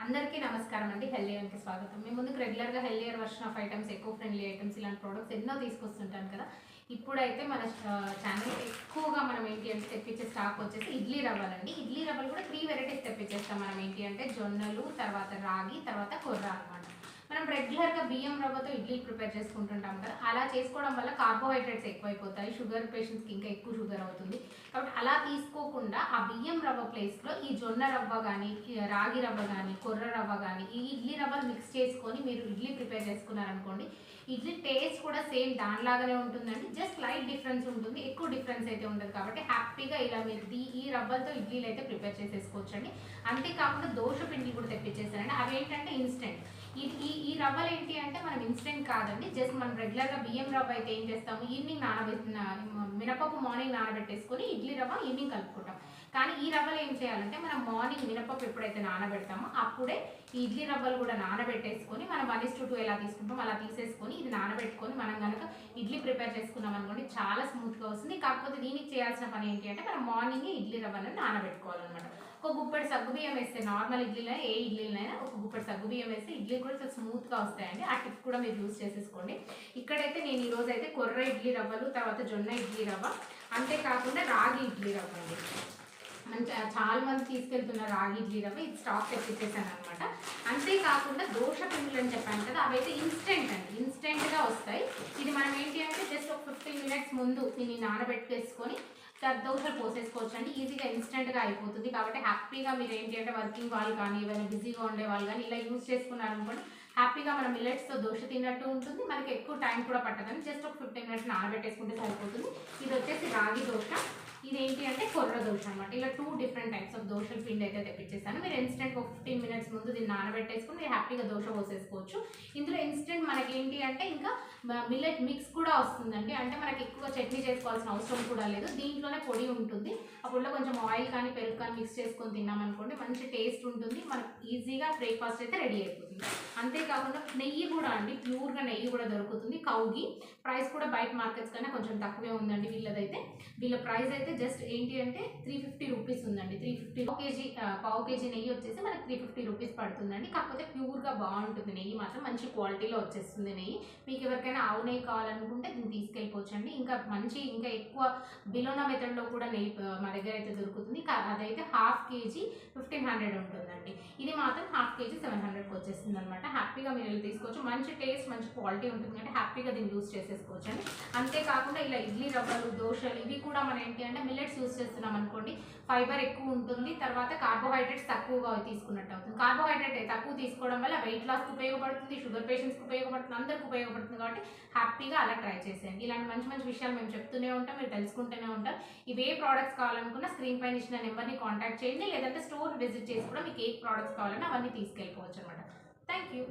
అందరికీ నమస్కారం అండి. హెల్దీయర్కి స్వాగతం. మీ ముందుకు రెగ్యులర్గా healthier version of items, eco friendly items ఇలాంటి ప్రోడక్ట్స్ ఎన్నో తీసుకొస్తుంటాను కదా. ఇప్పుడైతే మన ఛానల్ ఎక్కువగా మనం ఏంటి అంటే తెప్పించే స్టాక్ వచ్చేసి ఇడ్లీ రవ్వలండి. ఇడ్లీ రవ్వలు కూడా 3 వెరైటీస్ తెప్పించేస్తాం. మనం ఏంటి అంటే జొన్నలు, తర్వాత రాగి, తర్వాత కొర్ర అనమాట. మనం రెగ్యులర్గా బియ్యం రవ్వతో ఇడ్లీ ప్రిపేర్ చేసుకుంటుంటాం కదా. అలా చేసుకోవడం వల్ల కార్బోహైడ్రేట్స్ ఎక్కువైపోతాయి. షుగర్ పేషెంట్స్కి ఇంకా ఎక్కువ షుగర్ అవుతుంది. కాబట్టి అలా తీసుకోకుండా ఆ బియ్యం రవ్వ ప్లేస్లో ఈ జొన్న రవ్వ కానీ, రాగి రవ్వ కానీ, కొర్ర రవ్వ కానీ ఈ ఇడ్లీ రవ్వలు మిక్స్ చేసుకొని మీరు ఇడ్లీ ప్రిపేర్ చేసుకున్నారనుకోండి, ఇడ్లీ టేస్ట్ కూడా సేమ్ దానిలాగానే ఉంటుందండి. జస్ట్ లైట్ డిఫరెన్స్ ఉంటుంది, ఎక్కువ డిఫరెన్స్ అయితే ఉండదు. కాబట్టి హ్యాపీగా ఇలా మీరు ఈ రవ్వలతో ఇడ్లీలు అయితే ప్రిపేర్ చేసేసుకోవచ్చండి. అంతేకాకుండా దోశ పిండి కూడా తెప్పించేసారండి. అవి ఏంటంటే ఇన్స్టెంట్. ఈ రవ్వలు ఏంటి అంటే మనం ఇన్స్టెంట్ కాదండి. జస్ట్ మనం రెగ్యులర్గా బియ్యం రవ్వ అయితే ఏం చేస్తాము, ఈవినింగ్ మినపప్పు మార్నింగ్ నానబెట్టేసుకొని ఇడ్లీ రవ్వ ఈవినింగ్ కలుపుకుంటాం. కానీ ఈ రవ్వలు ఏం చేయాలంటే మనం మార్నింగ్ మినపప్పు ఎప్పుడైతే నానబెడతామో అప్పుడే ఈ ఇడ్లీ రవ్వలు కూడా నానబెట్టేసుకొని మనం 1:2 ఎలా తీసుకుంటాం అలా తీసేసుకొని ఇది నానబెట్టుకొని మనం కనుక ఇడ్లీ ప్రిపేర్ చేసుకున్నాం అనుకోండి, చాలా స్మూత్గా వస్తుంది. కాకపోతే దీనికి చేయాల్సిన పని ఏంటి అంటే మనం మార్నింగే ఇడ్లీ రవ్వలను నానబెట్టుకోవాలన్నమాట. ఒక గుప్పెడు సగ్గుబియ్యం వేస్తే, నార్మల్ ఇడ్లీలో ఏ ఇడ్లీలైనా ఒక గుప్పెడు సగ్గుబియ్యం వేస్తే ఇడ్లీ కూడా స్మూత్గా వస్తాయండి. ఆ టిప్ కూడా మీరు యూజ్ చేసేసుకోండి. ఇక్కడైతే నేను ఈరోజు అయితే కొర్ర ఇడ్లీ రవ్వలు, తర్వాత జొన్న ఇడ్లీ రవ్వ, అంతేకాకుండా రాగి ఇడ్లీ రవ్వ అండి. చాలా మంది తీసుకెళ్తున్న రాగి ఇడ్లీ రవ్వ ఇది స్టాక్ తెప్పించేసాను అనమాట. అంతేకాకుండా దోశ పిండిలు అని చెప్పాను కదా, అవైతే ఇన్స్టెంట్ అండి, ఇన్స్టెంట్గా వస్తాయి. ఇది మనం ఏంటి అంటే జస్ట్ ఒక 15 మినిట్స్ ముందు దీన్ని నానబెట్టేసుకొని దోశలు పోసేసుకోవచ్చు అండి. ఈజీగా ఇన్స్టెంట్గా అయిపోతుంది. కాబట్టి హ్యాపీగా మీరు ఏంటి అంటే వర్కింగ్ వాళ్ళు కానీ, ఏమైనా బిజీగా ఉండే వాళ్ళు కానీ ఇలా యూజ్ చేసుకున్నారనుకోండి, హ్యాపీగా మనం మిల్లెట్స్తో దోశ తిన్నట్టు ఉంటుంది. మనకి ఎక్కువ టైం కూడా పట్టదని జస్ట్ ఒక 15 మినిట్స్ నానబెట్టేసుకుంటే సరిపోతుంది. ఇది వచ్చేసి రాగి దోశ, ఇదేంటి అంటే కొర్ర దోశ అనమాట. ఇలా 2 డిఫరెంట్ టైప్స్ ఆఫ్ దోశల పిండి అయితే తెప్పించేస్తాను. మీరు ఇన్స్టెంట్ ఒక 15 మినిట్స్ ముందు దీన్ని నానబెట్టేసుకుని మీరు హ్యాపీగా దోశ పోసేసుకోవచ్చు. ఇందులో ఇన్స్టెంట్ మనకి ఏంటి అంటే ఇంకా మిల్లెట్ మిక్స్ కూడా వస్తుందండి. అంటే మనకి ఎక్కువ చట్నీ చేసుకోవాల్సిన అవసరం కూడా లేదు. దీంట్లోనే పొడి ఉంటుంది. అప్పుడు కొంచెం ఆయిల్ కానీ పెరుగు కానీ మిక్స్ చేసుకొని తిన్నామనుకోండి, మంచి టేస్ట్ ఉంటుంది. మనకు ఈజీగా బ్రేక్ఫాస్ట్ అయితే రెడీ అయిపోతుంది. అంతేకాకుండా నెయ్యి కూడా అండి, ప్యూర్గా నెయ్యి కూడా దొరుకుతుంది. కౌగి ప్రైస్ కూడా బయట మార్కెట్స్ కన్నా కొంచెం తక్కువే ఉందండి. వీళ్ళ ప్రైస్ అయితే జస్ట్ ఏంటి అంటే 350 రూపీస్ ఉందండి. 350 పావు కేజీ నెయ్యి వచ్చేసి మనకి 350 రూపీస్ పడుతుందండి. కాకపోతే ప్యూర్గా బాగుంటుంది. నెయ్యి మాత్రం మంచి క్వాలిటీలో వచ్చేస్తుంది నెయ్యి. మీకు ఎవరికైనా ఆవు నెయ్యి కావాలనుకుంటే దీన్ని తీసుకెళ్ళిపోవచ్చు అండి. ఇంకా ఎక్కువ బిలోనా మెథడ్లో కూడా నెయ్యి మా దగ్గర అయితే దొరుకుతుంది. అదైతే హాఫ్ కేజీ 1500 ఉంటుందండి. ఇది మాత్రం హాఫ్ కేజీ 700కి వచ్చేస్తుంది అనమాట. హ్యాపీగా మీరు తీసుకోవచ్చు. మంచి టేస్ట్, మంచి క్వాలిటీ ఉంటుంది అంటే హ్యాపీగా దీన్ని యూజ్ చేసేసుకోవచ్చు అండి. అంతేకాకుండా ఇలా ఇడ్లీ రవ్వలు, దోశలు ఇవి కూడా మనం ఏంటి అంటే మిల్లెట్స్ యూజ్ చేస్తున్నాం అనుకోండి, ఫైబర్ ఎక్కువ ఉంటుంది. తర్వాత కార్బోహైడ్రేట్స్ తక్కువగా తీసుకున్నట్టు అవుతుంది. కార్బోహైడ్రేట్ తక్కువ తీసుకోవడం వల్ల వెయిట్ లాస్కి ఉపయోగపడుతుంది, షుగర్ పేషెంట్స్కి ఉపయోగపడుతుంది, అందరికి ఉపయోగపడుతుంది. కాబట్టి హ్యాపీగా అలా ట్రై చేసేయండి. ఇలాంటి మంచి మంచి విషయాలు మేము చెప్తూనే ఉంటాం, మీరు తెలుసుకుంటూనే ఉంటాం. ఇవే ప్రోడక్ట్స్ కావాలనుకున్నా స్క్రీన్ పైన ఇచ్చిన నెంబర్ని కాంటాక్ట్ చేయండి. లేదంటే స్టోర్ విజిట్ చేసి కూడా మీకు ఏ ప్రోడక్ట్స్ కావాలన్నా అవన్నీ తీసుకెళ్ళిపోవచ్చు అనమాట. Thank you.